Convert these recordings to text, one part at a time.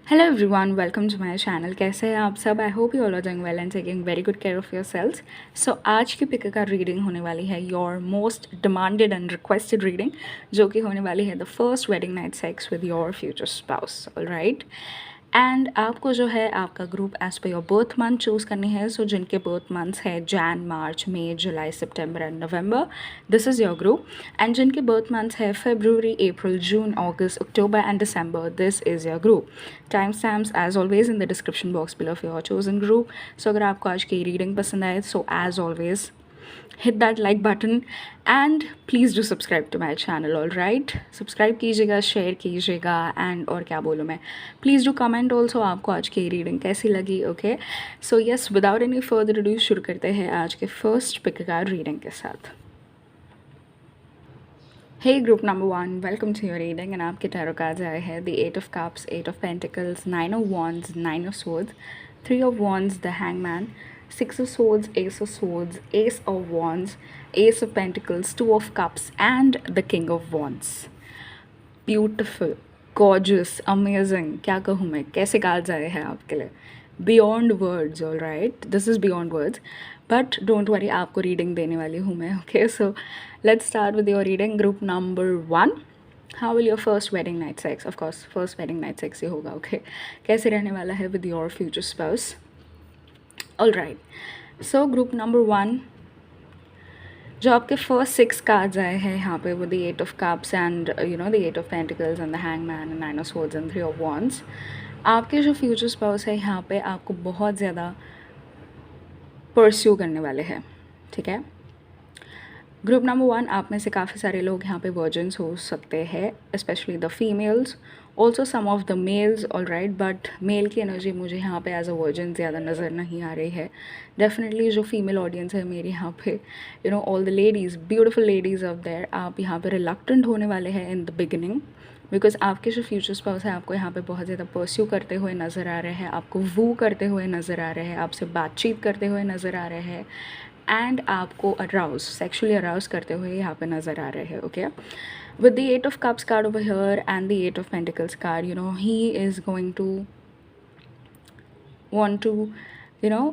Hello everyone, welcome to my channel. कैसे हैं आप सब? I hope you all are doing well and taking very good care of your selves. So आज की pick का reading होने वाली है your most demanded and requested reading, जो कि होने वाली है the first wedding night sex with your future spouse. Alright, and आपको जो है आपका group as per your birth month choose करनी है। सो जिनके बर्थ मंथ्स है Jan, March, May, July, September and November, this is your group. And जिनके birth months है February, April, June, August, October and December, this is your group. Time stamps as always in the description box below of your chosen group. So अगर आपको आज की reading पसंद आए, so as always hit that like button and please do subscribe to my channel. all right, subscribe कीजिएगा, share कीजिएगा, and और क्या बोलूँ मैं, प्लीज़ डू कमेंट ऑल्सो आपको आज की रीडिंग कैसी लगी। Okay, so yes, without any further ado शुरू करते हैं आज के फर्स्ट पिक का रीडिंग के साथ। Hey group number 1, welcome to your reading, and आपके tarot cards आए हैं the 8 of cups, 8 of pentacles, 9 of wands, 9 of swords, 3 of wands, the hangman, 6 of swords, ace of wands, ace of pentacles, 2 of cups and the king of wands. Beautiful, gorgeous, amazing, क्या कहूँ मैं, कैसे cards आए हैं आपके लिए, beyond words. all right, this is beyond words, but don't worry, आपको reading देने वाली हूँ मैं. Okay, so let's start with your reading. Group number 1, how will your first wedding night sex, of course first wedding night sex ही होगा. okay, कैसे रहने वाला है with your future spouse. all right, so group number 1, जो आपके first 6 cards आए हैं यहाँ पे, वो the 8 of cups and you know the 8 of pentacles and the hangman and 9 of swords and 3 of wands. आपके जो फ्यूचर स्पाउस है यहाँ पे आपको बहुत ज़्यादा परस्यू करने वाले हैं. ठीक है, ग्रुप नंबर 1, आप में से काफ़ी सारे लोग यहाँ पे वर्जिन्स हो सकते हैं, specially the females, also some of the males. All right, but male की एनर्जी मुझे यहाँ पे एज अ वर्जिन ज़्यादा नज़र नहीं आ रही है. डेफिनेटली जो फीमेल ऑडियंस है मेरी यहाँ पे, you know all the ladies, beautiful ladies of their, आप यहाँ पे रिलक्टेंट होने वाले हैं इन द बिगिनिंग, बिकॉज आपके जो फ्यूचर स्पाउस है आपको यहाँ पे बहुत ज़्यादा परस्यू करते हुए नज़र आ रहे हैं, आपको वू करते हुए नज़र आ रहे हैं, आपसे बातचीत करते हुए नज़र आ रहे हैं, एंड आपको अराउज, सेक्शुअली अराउज करते हुए यहाँ पे नज़र आ रहे हैं. Okay, with the 8 of cups card over here and the 8 of pentacles card, you know, he is going to want to, you know,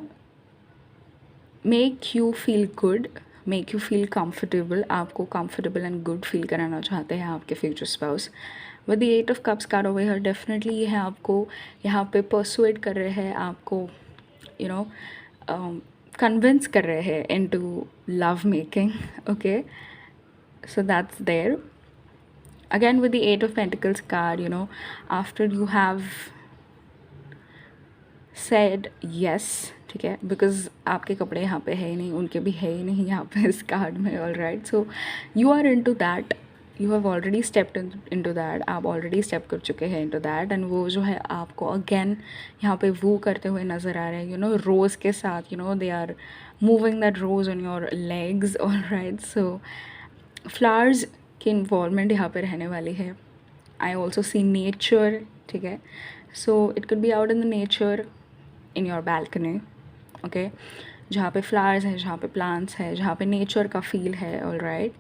make you feel good, make you feel comfortable. आपको comfortable and good feel कराना चाहते हैं आपके future spouse. with the 8 of cups card over here, definitely ये है आपको यहाँ पे persuade कर रहे हैं, आपको you know convince कर रहे हैं into love making. okay, so that's there. Again with the 8 of pentacles card, you know, after you have said yes, ठीक है, बिकॉज आपके कपड़े यहाँ पे है ही नहीं, उनके भी है ही नहीं यहाँ पे इस कार्ड में. All right, so you are into that, you have already stepped into that, आप ऑलरेडी स्टेप कर चुके हैं इन टू दैट, एंड वो जो है आपको अगेन यहाँ पे वो करते हुए नज़र आ रहे हैं, यू नो रोज़ के साथ, you know they are moving that rose on your legs. All right, so flowers की इन्वॉल्वमेंट यहाँ पे रहने वाली है. I also see nature. ठीक है, so it could be out in the nature, in your balcony. Okay, जहाँ पे फ्लावर्स हैं, जहाँ पे प्लांट्स हैं, जहाँ पे नेचर का फील है. ऑल राइट,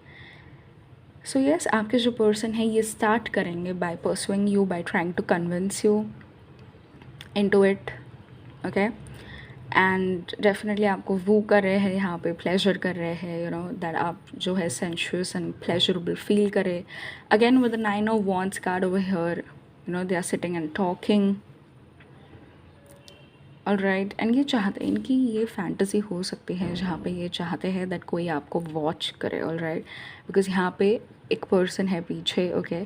सो यस, आपके जो पर्सन है ये स्टार्ट करेंगे by pursuing you, by trying to convince you into it. Okay, and definitely आपको वो कर रहे हैं यहाँ पे, प्लेजर कर रहे हैं, यू नो दैट आप जो है सेंशुअस एंड प्लेजरेबल फील करें. Again with the 9 of wands card over here, you know they are sitting and talking. All right, and ये चाहते, इनकी ये फैंटेसी हो सकती है जहाँ पे ये चाहते हैं दैट कोई आपको वॉच करे. ऑल राइट, बिकॉज यहाँ पे एक पर्सन है पीछे. ओके,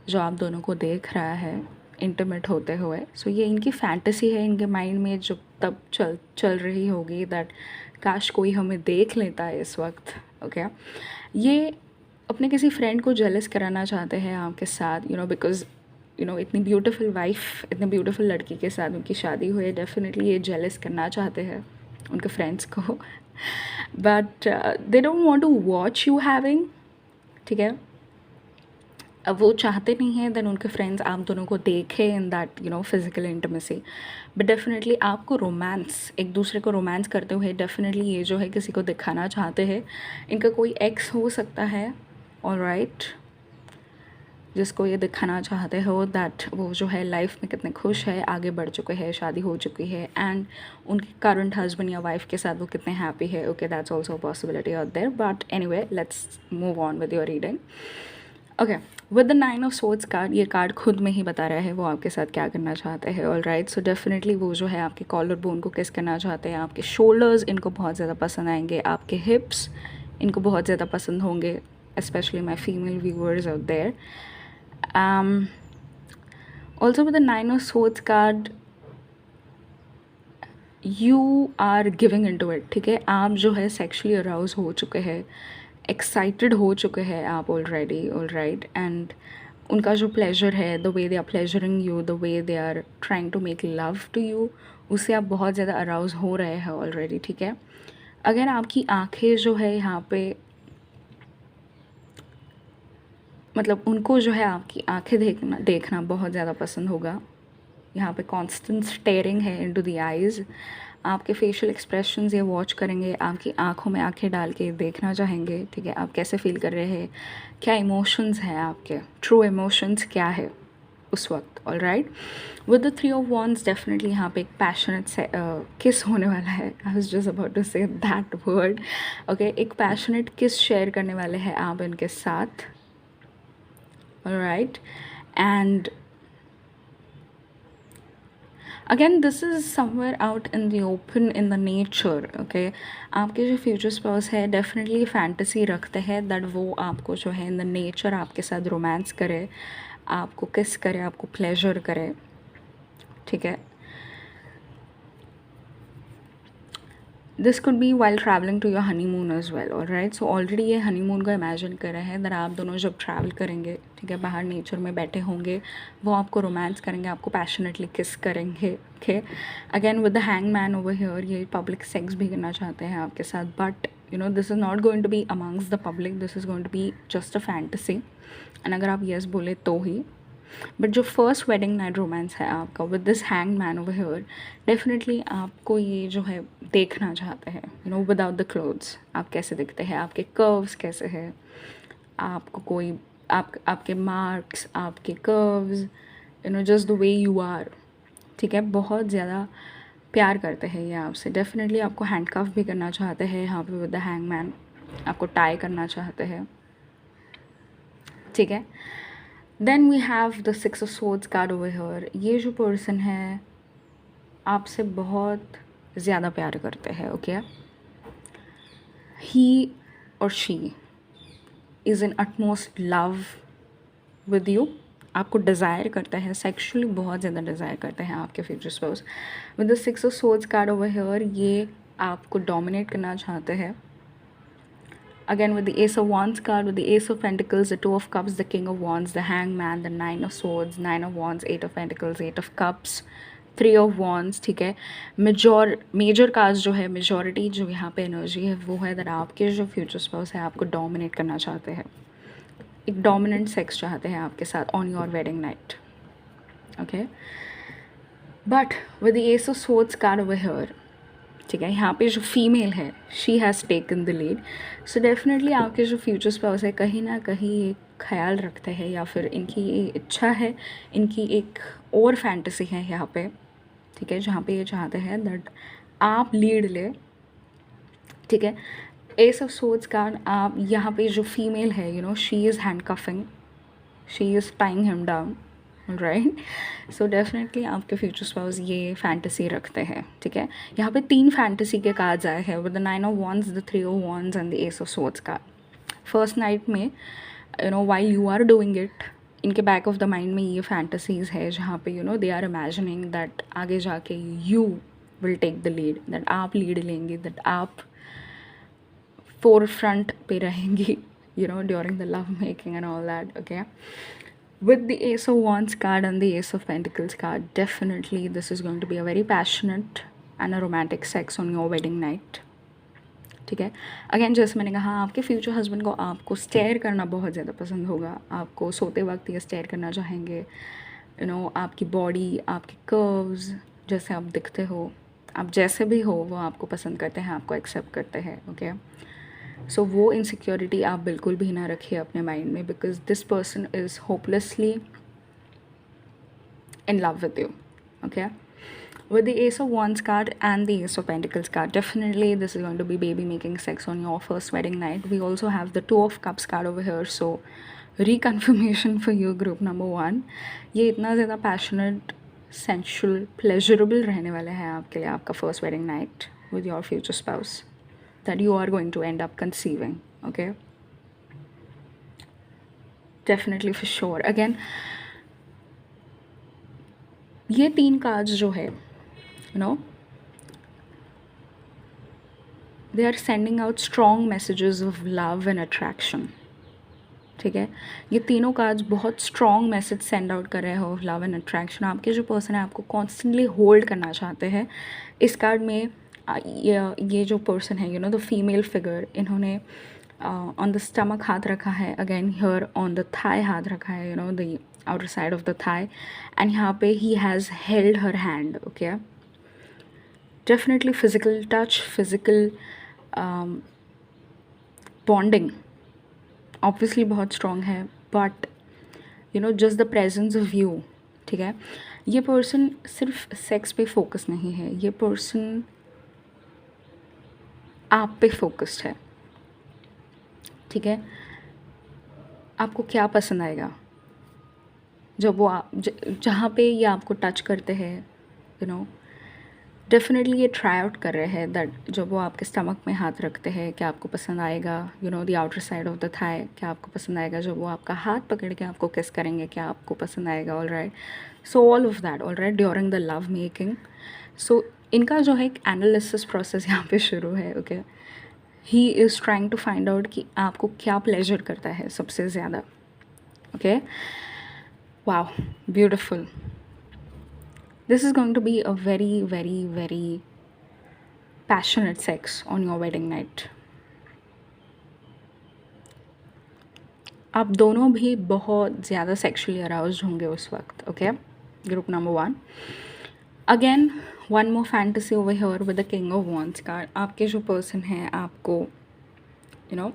जो आप दोनों को देख रहा है इंटीमेट होते हुए. सो ये इनकी फैंटेसी है, इनके माइंड में जो तब चल रही होगी दैट काश कोई हमें देख लेता है इस वक्त. ओके, ये अपने किसी फ्रेंड को जेलस कराना चाहते हैं आपके साथ, you no because you know इतनी ब्यूटीफुल वाइफ, इतनी ब्यूटीफुल लड़की के साथ उनकी शादी हुई है. डेफिनेटली ये जेलस करना चाहते हैं उनके फ्रेंड्स को, but they don't want to watch you having. ठीक है, अब वो चाहते नहीं हैं देन उनके फ्रेंड्स आप दोनों को देखें in that you know physical intimacy. But definitely आपको रोमांस, एक दूसरे को रोमांस करते हुए डेफिनेटली ये जो है किसी को दिखाना चाहते हैं. इनका कोई एक्स हो सकता है. ऑल राइट, जिसको ये दिखाना चाहते हो दैट वो जो है लाइफ में कितने खुश है, आगे बढ़ चुके हैं, शादी हो चुकी है, एंड उनके करंट हस्बैंड या वाइफ के साथ वो कितने हैप्पी है. Okay, that's also a possibility out there, but anyway let's move on with your reading. Okay, with the 9 of swords card, ये कार्ड खुद में ही बता रहा है वो आपके साथ क्या करना चाहते हैं. ऑल राइट, सो डेफिनेटली वो जो है आपके कॉलर बोन को किस करना चाहते हैं, आपके शोल्डर्स इनको बहुत ज़्यादा पसंद आएंगे, आपके हिप्स इनको बहुत ज़्यादा पसंद होंगे, specially my female viewers out there. Also with the 9 of swords card, you are giving into it. ठीक है, आप जो है सेक्शुअली अराउज हो चुके हैं, एक्साइटेड हो चुके हैं आप ऑलरेडी. ऑल राइट, एंड उनका जो प्लेजर है, the way they are pleasuring you, the way they are trying to make love to you, उससे आप बहुत ज़्यादा अराउज हो रहे हैं ऑलरेडी. ठीक है, अगर आपकी आंखें जो है यहाँ पे, मतलब उनको जो है आपकी आंखें देखना बहुत ज़्यादा पसंद होगा. यहाँ पे कांस्टेंट स्टेयरिंग है इनटू द आइज़. आपके फेशियल एक्सप्रेशंस ये वॉच करेंगे, आपकी आंखों में आंखें डाल के देखना चाहेंगे. ठीक है, आप कैसे फील कर रहे हैं, क्या इमोशंस हैं आपके, ट्रू इमोशंस क्या है उस वक्त. All right, with the 3 of wands definitely यहाँ पे एक पैशनेट किस होने वाला है. I was just about to say that word. Okay, एक पैशनेट किस शेयर करने वाले हैं आप इनके साथ. All right, and again this is somewhere out in the open in the nature. Okay, आपके जो फ्यूचर स्पाउस है डेफिनेटली फैंटेसी रखते हैं दैट वो आपको जो है इन द नेचर आपके साथ रोमांस करे, आपको किस करे, आपको प्लेजर करे. ठीक है, this could be while travelling to your honeymoon as well. All right, so already ये हनीमून को इमेजिन कर रहे हैं दैट आप दोनों जब ट्रैवल करेंगे, ठीक है, बाहर नेचर में बैठे होंगे, वो आपको रोमांस करेंगे, आपको पैशनेटली किस करेंगे. Okay, again with the hang man over here, ये पब्लिक सेक्स भी करना चाहते हैं आपके साथ, but you know this is not going to be amongst the public, this is going to be just a fantasy. And अगर आप yes बोले तो ही, बट जो फर्स्ट वेडिंग नाइट रोमांस है आपका with this hang man over here, definitely आपको ये जो है देखना चाहते हैं, you know, without the clothes आप कैसे दिखते हैं, आपके कर्व्स कैसे हैं, आपको कोई आपके मार्क्स, आपके curves, you know, just the way you are. ठीक है, बहुत ज़्यादा प्यार करते हैं ये आपसे. डेफिनेटली आपको हैंडकफ भी करना चाहते हैं यहाँ पे विद द हैंग मैन, आपको टाई करना चाहते हैं. ठीक है, then we have the 6 of swords card over here. ये जो पर्सन है आपसे बहुत ज़्यादा प्यार करते हैं. ओके, ही और she is in utmost love with you. आपको डिज़ायर करते हैं, सेक्शुअली बहुत ज़्यादा डिज़ायर करते हैं आपके future spouse. With the 6 of swords card over here, ये आपको डोमिनेट करना चाहते हैं. Again with the Ace of Wands card, with the Ace of Pentacles, the 2 of Cups, the King of Wands, the Hangman, the 9 of Swords, 9 of Wands, 8 of Pentacles, 8 of Cups, 3 of Wands. ठीक है, major cards जो है, majority जो यहाँ पे energy है वो है दैट आपके जो फ्यूचर स्पाउस है आपको डोमिनेट करना चाहते हैं, एक डोमिनेंट सेक्स चाहते हैं आपके साथ on your wedding night. Okay, but with the ace of swords card over here, ठीक है, यहाँ पे जो फीमेल है she has taken the lead. So definitely आपके जो फ्यूचर स्पाउस है कहीं ना कहीं एक ख्याल रखते हैं, या फिर इनकी ये इच्छा है, इनकी एक और फैंटेसी है यहाँ पे. ठीक है, जहाँ पे ये चाहते हैं दैट आप लीड ले. ठीक है, एस ऑफ सोर्ड्स कार्ड, आप यहाँ पे जो फीमेल है, you know, she is handcuffing, she is tying him down. Right, so definitely आपके फ्यूचर स्पाउस ये फैंटेसी रखते हैं. ठीक है, यहाँ पे 3 फैंटेसी के कार्ड्स आए हैं with the 9 of wands, the 3 of wands and the ace of swords card. First night में, you know, while you are doing it, इनके बैक ऑफ द माइंड में ये फैंटेसीज़ है जहाँ पे, you know, they are imagining that आगे जाके you will take the lead, that आप लीड लेंगे, दैट आप फोर फ्रंट पे रहेंगी, you know, during the love making and all that. Okay, with the Ace of Wands card and the Ace of Pentacles card, definitely this is going to be a very passionate and a romantic sex on your wedding night. ठीक है, again जैसे मैंने कहा, आपके future husband को आपको stair करना बहुत ज़्यादा पसंद होगा, आपको सोते वक्त ये स्टेयर करना चाहेंगे. यू नो, आपकी बॉडी, आपके कर्व्स, जैसे आप दिखते हो, आप जैसे भी हो वो आपको पसंद करते हैं, आपको एक्सेप्ट करते हैं. ओके, सो वो इनसिक्योरिटी आप बिल्कुल भी ना रखिए अपने माइंड में, because this person is hopelessly in love with you. Okay, with the Ace of Wands card and the Ace of Pentacles card, definitely this is going to be baby making sex on your first wedding night. We also have the Two of Cups card over here, so reconfirmation for you, group number 1. ये इतना ज़्यादा passionate, sensual, pleasurable रहने वाला है आपके लिए आपका first wedding night with your future spouse, that you are going to end up conceiving. Okay, definitely for sure. Again, ये 3 कार्ड्स जो है, you know, they are sending out strong messages of love and attraction. ठीक है, ये तीनों cards बहुत strong message send out कर रहे हो ऑफ लव एंड अट्रैक्शन. आपके जो पर्सन है आपको कॉन्स्टेंटली होल्ड करना चाहते हैं. इस कार्ड में ये जो पर्सन है, you know, the female figure, इन्होंने ऑन द स्टमक हाथ रखा है, again here on the thigh हाथ रखा है, you know, the outer side of the thigh, and यहाँ पे he has held her hand. Okay, definitely physical touch, physical bonding obviously बहुत strong है, but you know, just the presence of you. ठीक है, ये person सिर्फ sex पे focus नहीं है, ये person आप पे फोकस्ड है. ठीक है, आपको क्या पसंद आएगा जब वो आप जहाँ पे ये आपको टच करते हैं, यू नो, डेफिनेटली ये ट्राई आउट कर रहे हैं दैट जब वो आपके स्टमक में हाथ रखते हैं क्या आपको पसंद आएगा, you know, the outer side of the thigh क्या आपको पसंद आएगा, जब वो आपका हाथ पकड़ के आपको किस करेंगे क्या आपको पसंद आएगा. All right, so all of that, all right, during the love making. So इनका जो है एक एनालिसिस प्रोसेस यहाँ पे शुरू है. Okay, he is trying to find out कि आपको क्या प्लेजर करता है सबसे ज़्यादा. Okay, wow, beautiful. This is going to be a very, very, very passionate sex on your wedding night. आप दोनों भी बहुत ज़्यादा सेक्शुअली अराउज्ड होंगे उस वक्त. Okay, group number 1. Again one more fantasy over here with the king of wands card. आपके जो पर्सन हैं आपको, यू नो,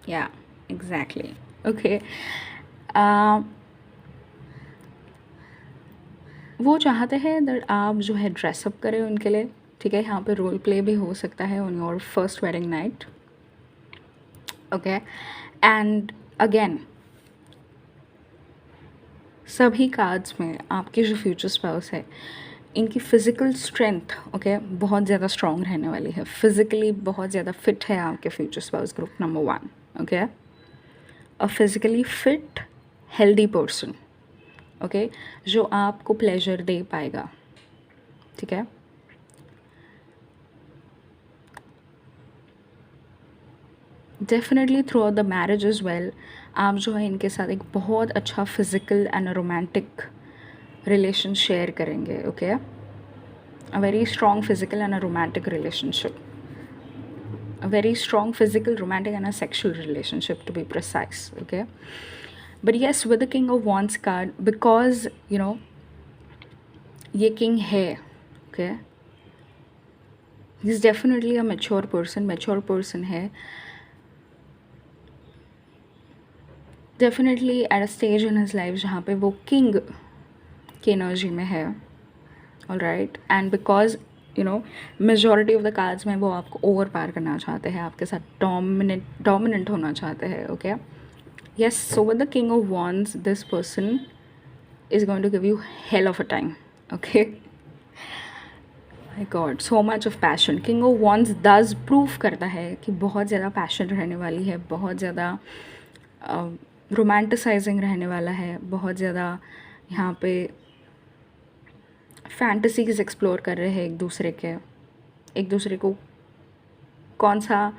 या एग्जैक्टली, ओके, वो चाहते हैं दैट आप जो है ड्रेसअप करें उनके लिए. ठीक है, यहाँ पे रोल प्ले भी हो सकता है on your first wedding night. Okay, and again सभी कार्ड्स में आपके जो फ्यूचर स्पाउस है इनकी फ़िज़िकल स्ट्रेंथ, ओके, बहुत ज़्यादा स्ट्रॉन्ग रहने वाली है. फिज़िकली बहुत ज़्यादा फिट है आपके future spouse, group number 1. Okay, a physically fit healthy person, okay, जो आपको प्लेजर दे पाएगा. ठीक है, definitely throughout the marriage is well आप जो है इनके साथ एक बहुत अच्छा physical and romantic relation share करेंगे. Okay, a very strong physical and a romantic relationship, a very strong physical, romantic and a sexual relationship to be precise. Okay, but yes, with the King of Wands card, because you know ये king है, okay, he's definitely a mature person है, definitely at a stage in his life जहाँ पे वो king की energy में है. All right, and because you know majority of the cards में वो आपको ओवर पार करना चाहते हैं, आपके साथ डोमिनेंट होना चाहते हैं. Okay, yes, so with the King of Wands, this person is going to give you hell of a time. Okay, my god, so much of passion. King of Wands does prove करता है कि बहुत ज़्यादा passion रहने वाली है, बहुत ज़्यादा रोमांटिसाइजिंग रहने वाला है, बहुत ज़्यादा यहाँ पे फैंटेसीज एक्सप्लोर कर रहे हैं एक दूसरे को कौन सा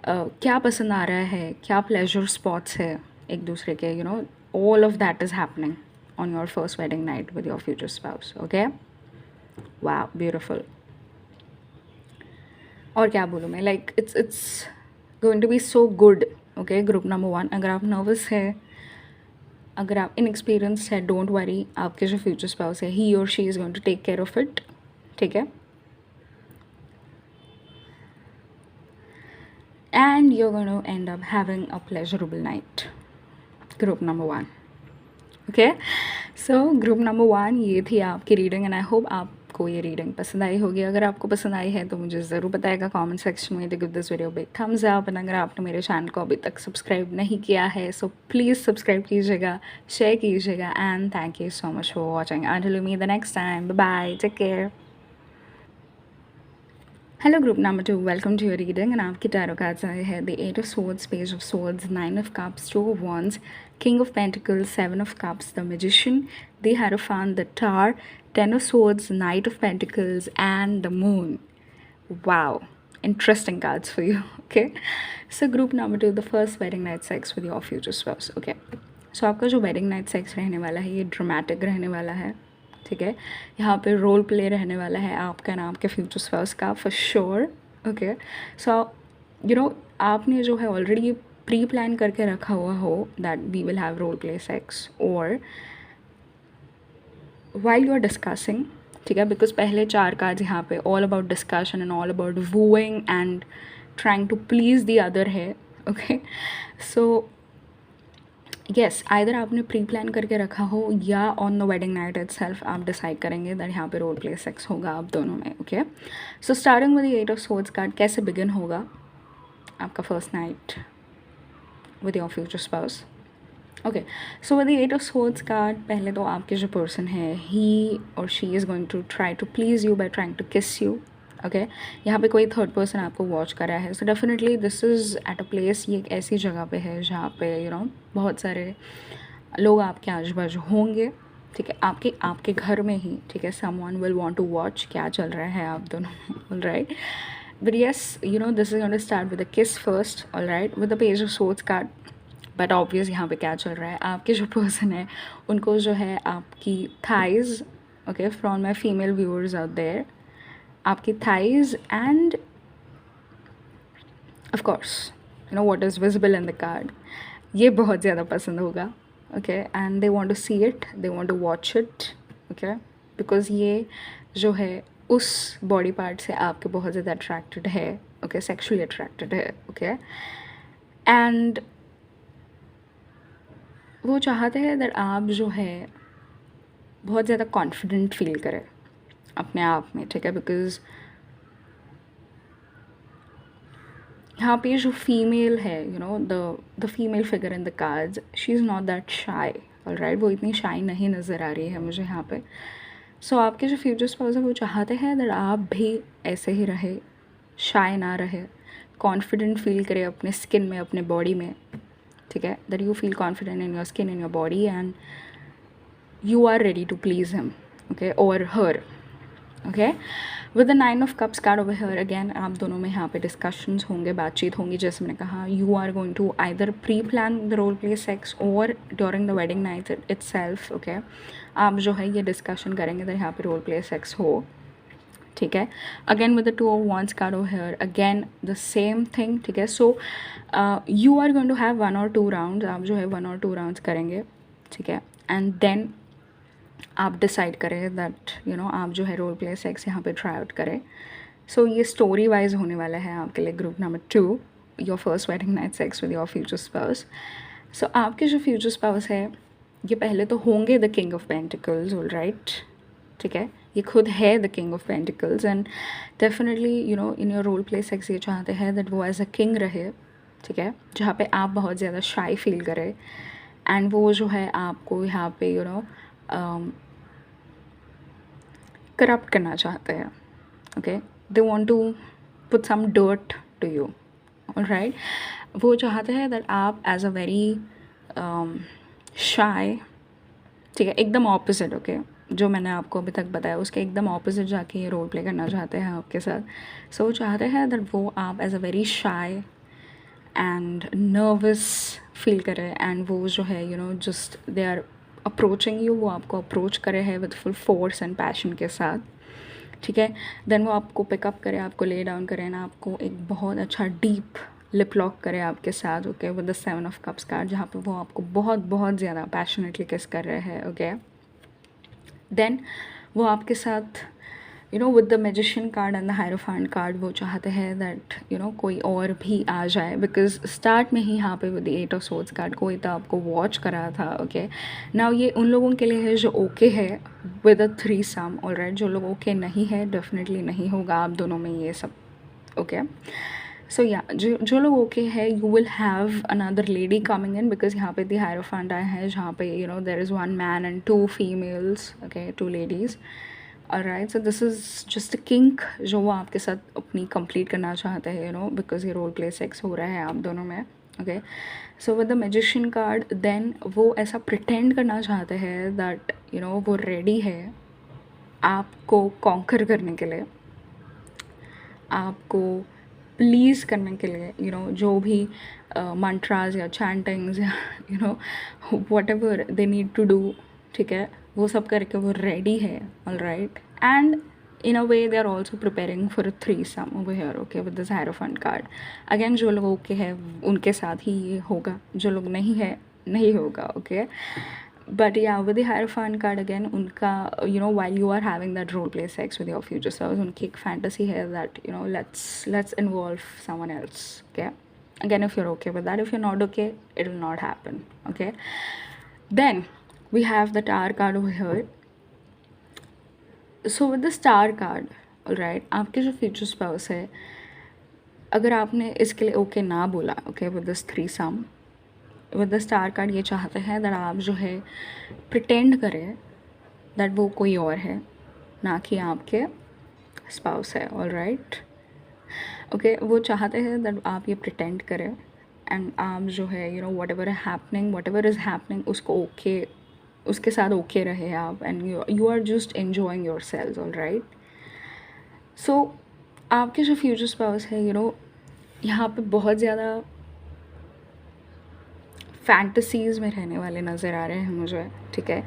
क्या पसंद आ रहा है, क्या प्लेजर स्पॉट्स है एक दूसरे के, you know, all of that is happening on your first wedding night with your future spouse. Okay, वाह, ब्यूटिफुल. और क्या बोलूँ मैं, like it's going to be so good. Okay, group number 1, अगर आप नर्वस है, अगर आप इनएक्सपीरियंस है, डोंट वरी, आपके जो फ्यूचर स्पाउस है ही और she is going to take care of it. ठीक है, and you're going to end up having a pleasurable night. Group number 1. Okay so group number 1 ये थी आपकी रीडिंग एंड आई होप आपको ये reading पसंद आई होगी. अगर आपको पसंद आई है तो मुझे ज़रूर बताएगा कमेंट सेक्शन में. Give this video big thumbs up. And अगर आपने मेरे चैनल को अभी तक सब्सक्राइब नहीं किया है सो प्लीज़ सब्सक्राइब कीजिएगा, शेयर कीजिएगा and thank you so much for watching. Until we meet the next time, bye bye, take care. Hello group number 2, welcome to your reading and आपकी tarot cards आए हैं the 8 of swords, page of swords, 9 of cups, 2 of wands, king of pentacles, 7 of cups, the magician, the hierophant, the tower, 10 of swords, knight of pentacles and the moon. Wow, interesting cards for you. Okay, so group number 2, the first wedding night sex with your future spouse. Okay, so आपका जो wedding night sex रहने वाला है ये dramatic रहने वाला है. ठीक है, यहाँ पे रोल प्ले रहने वाला है आपका नाम के फ्यूचर स्पाउस का for sure. Okay, so you know आपने जो है ऑलरेडी प्री प्लान करके रखा हुआ हो that we will have role play sex और वाइल यू आर डिस्कसिंग. ठीक है, बिकॉज पहले 4 कार्ड्स यहाँ पे all about discussion and all about wooing and trying to please the other है. ओके, सो येस आइदर आपने प्री प्लान करके रखा हो या on the wedding night itself आप डिसाइड करेंगे दैट यहाँ पे रोल प्ले सेक्स होगा आप दोनों में. Okay, so starting with the 8 of swords card कैसे बिगिन होगा आपका first night with your future spouse. Okay, so with the 8 of swords card पहले तो आपके जो पर्सन है ही और she is going to try to please you by trying to kiss you. Okay, यहाँ पे कोई थर्ड पर्सन आपको वॉच कर रहा है. So definitely this is at a place, ये एक ऐसी जगह पे है जहाँ पे यू नो बहुत सारे लोग आपके आजू बाजू होंगे. ठीक है, आपके घर में ही. ठीक है, someone will want to watch क्या चल रहा है आप दोनों में. All right, but yes you know this is going to start with a kiss first. All right, with the page of swords card. But obvious यहाँ पे क्या चल रहा है, आपके जो पर्सन है उनको जो है आपकी thighs. Okay, from my female viewers out there, आपकी thighs and of course you know what is visible in the card ये बहुत ज़्यादा पसंद होगा. Okay, and they want to see it, they want to watch it. Okay, because ये जो है उस बॉडी पार्ट से आपके बहुत ज़्यादा अट्रैक्टेड है. ओके, सेक्शुअली अट्रैक्टेड है. ओके, एंड वो चाहते हैं दैट आप जो है बहुत ज़्यादा कॉन्फिडेंट फील करें अपने आप में. ठीक है, बिकॉज यहाँ पे जो फीमेल है you know the female figure in the cards she is not that शाई. ऑल राइट, वो इतनी शाई नहीं नज़र आ रही है मुझे यहाँ पे. सो आपके जो फ्यूचर स्पाउस है वो चाहते हैं दैट आप भी ऐसे ही रहे, शाई ना रहे, कॉन्फिडेंट फील करे अपने स्किन में, अपने बॉडी में. ठीक है, that you feel confident in your skin, in your body and you are ready to please him. Okay, और her. Okay, with the 9 of cups card over here again आप दोनों में यहाँ पे डिस्कशंस होंगे, बातचीत होंगी. जैसे मैंने कहा you are going to either pre plan the role play sex और during the wedding night itself. Okay, आप जो है ये डिस्कशन करेंगे तो यहाँ पे रोल प्ले सेक्स हो. ठीक है, again with the 2 of wands card over here again the same thing. ठीक है, so you are going to have 1 और 2 राउंड्स. आप जो है 1 और 2 राउंड्स करेंगे. ठीक है, एंड देन आप डिसाइड करें दैट यू नो आप जो है रोल प्ले सेक्स यहाँ पे ट्राई आउट करें. सो ये स्टोरी वाइज होने वाला है आपके लिए group number 2, your first wedding night sex with your future spouse. So आपके जो फ्यूचर स्पाउस है ये पहले तो होंगे the king of pentacles. All right, ठीक है, ये खुद है the king of pentacles and definitely you know in your role play sex ये चाहते हैं दैट वो एज अ किंग रहे. ठीक है, जहाँ पे आप बहुत ज़्यादा शाई फील करें एंड वो जो है आपको यहाँ पे यू नो करप्ट करना चाहते हैं. Okay, they want to put some dirt to you. All right, वो चाहते हैं दैट आप एज अ वेरी शाई. ठीक है, एकदम ऑपोजिट. ओके, जो मैंने आपको अभी तक बताया उसके एकदम ऑपोजिट जाके ये रोल प्ले करना चाहते हैं आपके साथ. सो वो चाहते हैं दैट वो आप as a very shy and nervous feel करें एंड वो जो है you know just they are approaching you, वो आपको अप्रोच करे है with full force and passion के साथ. ठीक है, देन वो आपको पिकअप करे, आपको ले डाउन करे ना, आपको एक बहुत अच्छा डीप लिप लॉक करे आपके साथ. Okay, with the 7 of cups card जहाँ पे वो आपको बहुत बहुत ज़्यादा पैशनेटली किस कर रहे हैं. ओके, देन वो आपके साथ with the magician card and the hierophant card वो चाहते हैं दैट कोई और भी आ जाए, बिकॉज स्टार्ट में ही यहाँ पे with the 8 of swords card कोई तो आपको वॉच करा था. ओके, नाउ ये उन लोगों के लिए है जो ओके है with a threesome. All right, जो लोग ओके नहीं है डेफिनेटली नहीं होगा आप दोनों में ये सब. ओके, सो या जो लोग ओके है, you will have another lady coming in, because यहाँ पे द हायरोफेंट आए हैं जहाँ पे there is one man and two females. Okay, two ladies. All right, so this is just a kink जो वो आपके साथ अपनी कंप्लीट करना चाहते हैं, बिकॉज ये रोल प्ले सेक्स हो रहा है आप दोनों में. Okay, so with the magician card then वो ऐसा प्रिटेंड करना चाहते हैं दैट वो रेडी है आपको कॉन्कर करने के लिए, आपको प्लीज़ करने के लिए. जो भी मंत्रास या चैंटिंग्स या whatever they need to do, ठीक है, वो सब करके वो रेडी है. All right, and in a way they are also preparing for a threesome over here. Okay, with this hierophant card again, जो लोग ओके है उनके साथ ही ये होगा, जो लोग नहीं है नहीं होगा. Okay, but yeah, with the hierophant card again, उनका while you are having that role play sex with your future spouse, उनकी एक fantasy है that let's involve someone else. Okay, again, if you're okay with that, if you're not okay, it will not happen. Okay, then we have the Tower card over here. So with the star card, alright, आपके जो future spouse है, अगर आपने इसके लिए okay ना बोला, okay, with this threesome, with the star card ये चाहते हैं दैट आप जो है प्रिटेंड करें दैट वो कोई और है, ना कि आपके स्पाउस है. ऑलराइट, ओके, वो चाहते हैं दैट आप ये प्रिटेंड करें एंड आप जो है वट एवर इज़ हैपनिंग उसको ओके, उसके साथ ओके रहे आप, and you are just enjoying your selves. Alright, so आपके जो फ्यूचर स्पाउस है यहाँ पे बहुत ज़्यादा फैंटसीज़ में रहने वाले नज़र आ रहे हैं मुझे. ठीक है,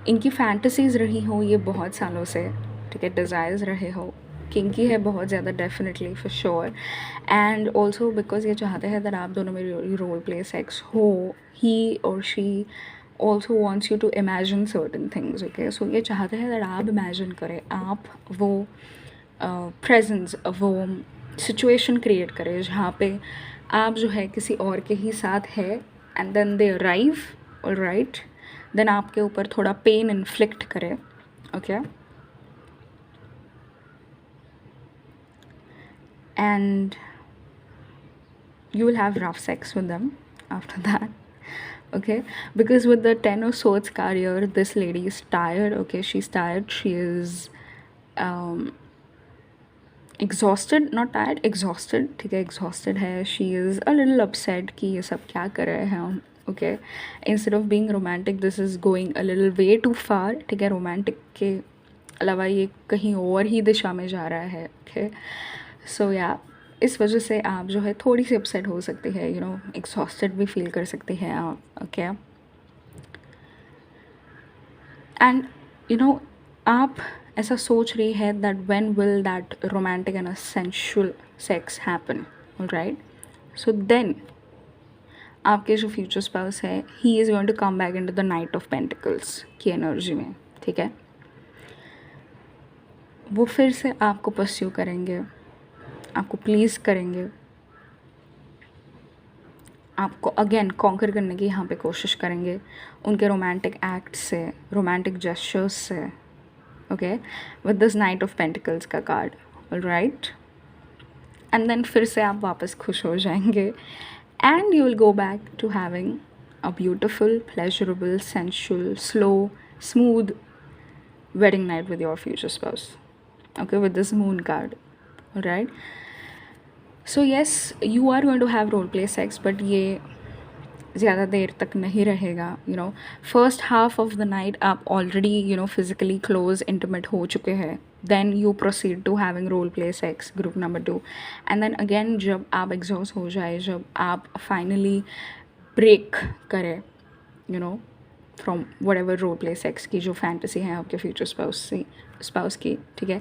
इनकी फैंटसीज़ रही हो ये बहुत सालों से. ठीक है, डिज़ायर्स रहे हो, किंकी है बहुत ज़्यादा definitely for sure. And also because ये चाहते हैं दैट आप दोनों में रोल प्ले सेक्स हो, ही और she also wants you to imagine certain things. Okay, so ये चाहते हैं that आप imagine करें, आप वो presence, वो situation create करें जहाँ पे आप जो है किसी और के ही साथ है and then they arrive. alright, then आपके ऊपर थोड़ा pain inflict करे. okay, and you will have rough sex with them after that. Okay, because with the 10 of swords card here, this lady is tired. Okay, she's tired, she is exhausted, not tired, exhausted. ठीक है, exhausted है, she is a little upset कि ये सब क्या कर रहे हैं हम. Okay, instead of being romantic, this is going a little way too far. ठीक है, romantic के अलावा ये कहीं और ही दिशा में जा रहा है. Okay, so yeah, इस वजह से आप जो है थोड़ी सी अपसेट हो सकती है, एग्जॉस्टेड भी फील कर सकती हैं आप. ओके, एंड आप ऐसा सोच रही है that when will that romantic and sensual sex happen. All right, so then आपके जो फ्यूचर स्पाउस है, he is going to come back into the night of pentacles की एनर्जी में. ठीक है, वो फिर से आपको परस्यू करेंगे, आपको प्लीज़ करेंगे, आपको अगेन कॉन्कर करने की यहाँ पे कोशिश करेंगे उनके रोमांटिक एक्ट से, रोमांटिक जेस्चर्स से. Okay, with this night of pentacles का कार्ड. ऑलराइट, एंड देन फिर से आप वापस खुश हो जाएंगे and you will go back to having a beautiful, pleasurable, sensual, slow, smooth wedding night with your future spouse. Okay, with this moon card. Alright, so yes, you are going to have role play sex, but ये ज़्यादा देर तक नहीं रहेगा. First half of the night आप already physically close intimate हो चुके हैं. Then you proceed to having role play sex, group number 2. And then again जब आप एग्जॉस्ट हो जाए, जब आप फाइनली ब्रेक करें from whatever role play sex की जो फैंटेसी है आपके फ्यूचर स्पाउस की. ठीक है,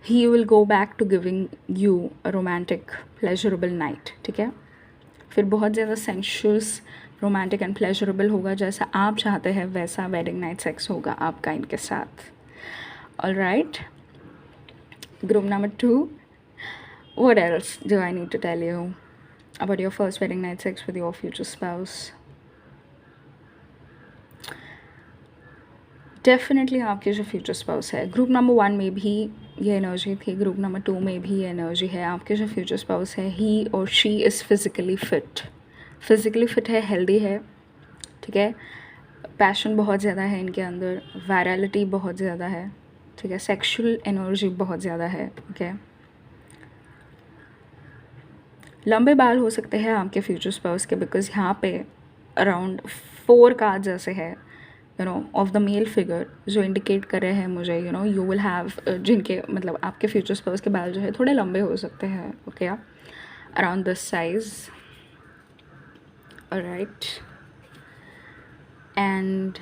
he will go back to giving you a romantic pleasurable night. ठीक है, फिर बहुत ज़्यादा सेंशुअस, रोमांटिक एंड प्लेजरेबल होगा, जैसा आप चाहते हैं वैसा वेडिंग नाइट सेक्स होगा आपका इनके साथ. Alright, Group number 2, what else do I need to tell you about your first wedding night sex with your future spouse? Definitely आपके जो फ्यूचर स्पाउस है, ग्रुप नंबर 1 में भी ये एनर्जी थी, ग्रुप नंबर 2 में भी ये एनर्जी है. आपके जो फ्यूचर स्पाउस है, ही और शी इज़ फिज़िकली फिट है, हेल्दी है, ठीक है. पैशन बहुत ज़्यादा है इनके अंदर, वायरलिटी बहुत ज़्यादा है, ठीक है. सेक्शुअल एनर्जी बहुत ज़्यादा है, ठीक है. लंबे बाल हो सकते हैं आपके फ्यूचर स्पाउस के, बिकॉज यहाँ पे अराउंड 4 कार्ड जैसे है ऑफ द मेल फिगर, जो इंडिकेट कर रहे हैं मुझे यू विल हैव, जिनके मतलब आपके फ्यूचर स्पाउस के बाल जो है थोड़े लंबे हो सकते हैं, okay, around this size, alright. And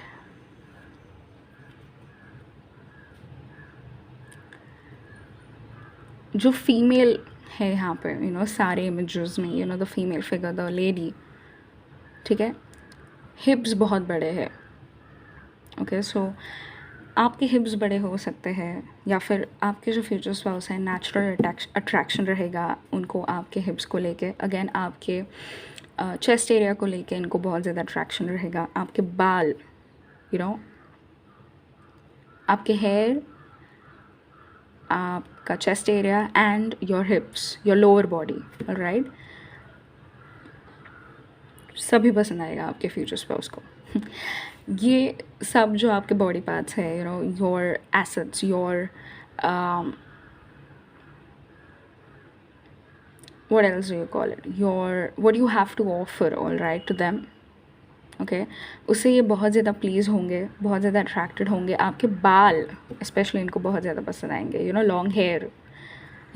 जो फीमेल है यहाँ पे सारे इमेजेस में the female figure, the lady, ठीक है, हिप्स बहुत बड़े हैं, ओके. सो आपके हिप्स बड़े हो सकते हैं, या फिर आपके जो फ्यूचर स्पाउस है नेचुरल अट्रैक्शन रहेगा उनको आपके हिप्स को लेके. अगेन आपके चेस्ट एरिया को लेके इनको बहुत ज़्यादा अट्रैक्शन रहेगा. आपके बाल, आपके हेयर, आपका chest area and your hips, your lower body, alright, सभी पसंद आएगा आपके फ्यूचर स्पाउस को. ये सब जो आपके बॉडी पार्ट्स है, your assets, your what else do you call it, what you have to offer, all right, to them, okay, उससे ये बहुत ज़्यादा प्लीज़ होंगे, बहुत ज़्यादा अट्रैक्टेड होंगे. आपके बाल स्पेशली इनको बहुत ज़्यादा पसंद आएंगे. Long hair,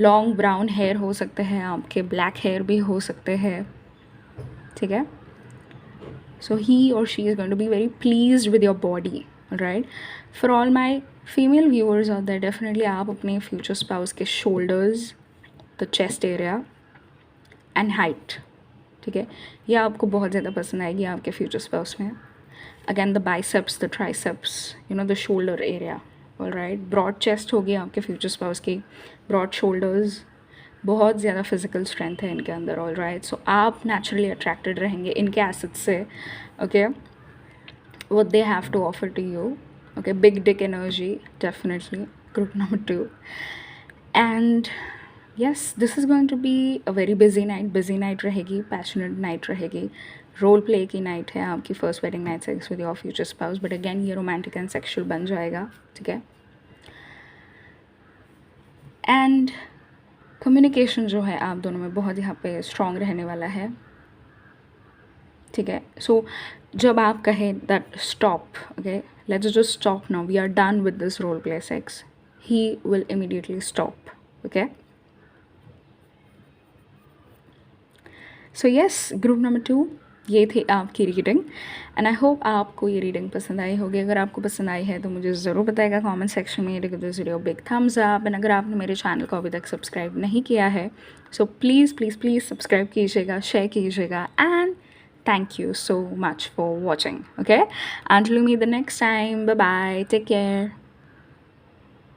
long brown hair हो सकते हैं आपके, ब्लैक हेयर भी हो सकते हैं, ठीक है. So he or she is going to be very pleased with your body, right? For all my female viewers out there, definitely आप अपने future spouse के shoulders, the chest area and height, ठीक है, ये आपको बहुत ज़्यादा पसंद आएगी आपके future spouse में. Again the biceps, the triceps, the shoulder area, all right. broad chest होगी आपके future spouse की, broad shoulders, बहुत ज़्यादा फिज़िकल स्ट्रेंथ है इनके अंदर, ऑल राइट. सो आप नेचुरली अट्रैक्टेड रहेंगे इनके एसेट्स से, okay, what they have to offer to you, okay. Big dick energy definitely, group number 2. And yes, this is going to be a very busy night रहेगी, passionate night रहेगी, role play की night है आपकी first wedding night sex with your future spouse. But again ये romantic and sexual बन जाएगा, ठीक है. एंड कम्युनिकेशन जो है आप दोनों में बहुत यहाँ पे स्ट्रॉन्ग रहने वाला है, ठीक है. सो जब आप कहें that stop, okay, let's just stop now, we are done with this role play sex, he will immediately stop, okay. So yes, group number 2, ये थी आपकी रीडिंग. एंड आई होप आपको ये रीडिंग पसंद आई होगी. अगर आपको पसंद आई है तो मुझे ज़रूर बताएगा कमेंट सेक्शन में. Give this video big thumbs up. And अगर आपने मेरे चैनल को अभी तक सब्सक्राइब नहीं किया है, so please please please subscribe कीजिएगा, शेयर कीजिएगा. And thank you so much for watching, okay. Until we meet the next time, bye bye, take care.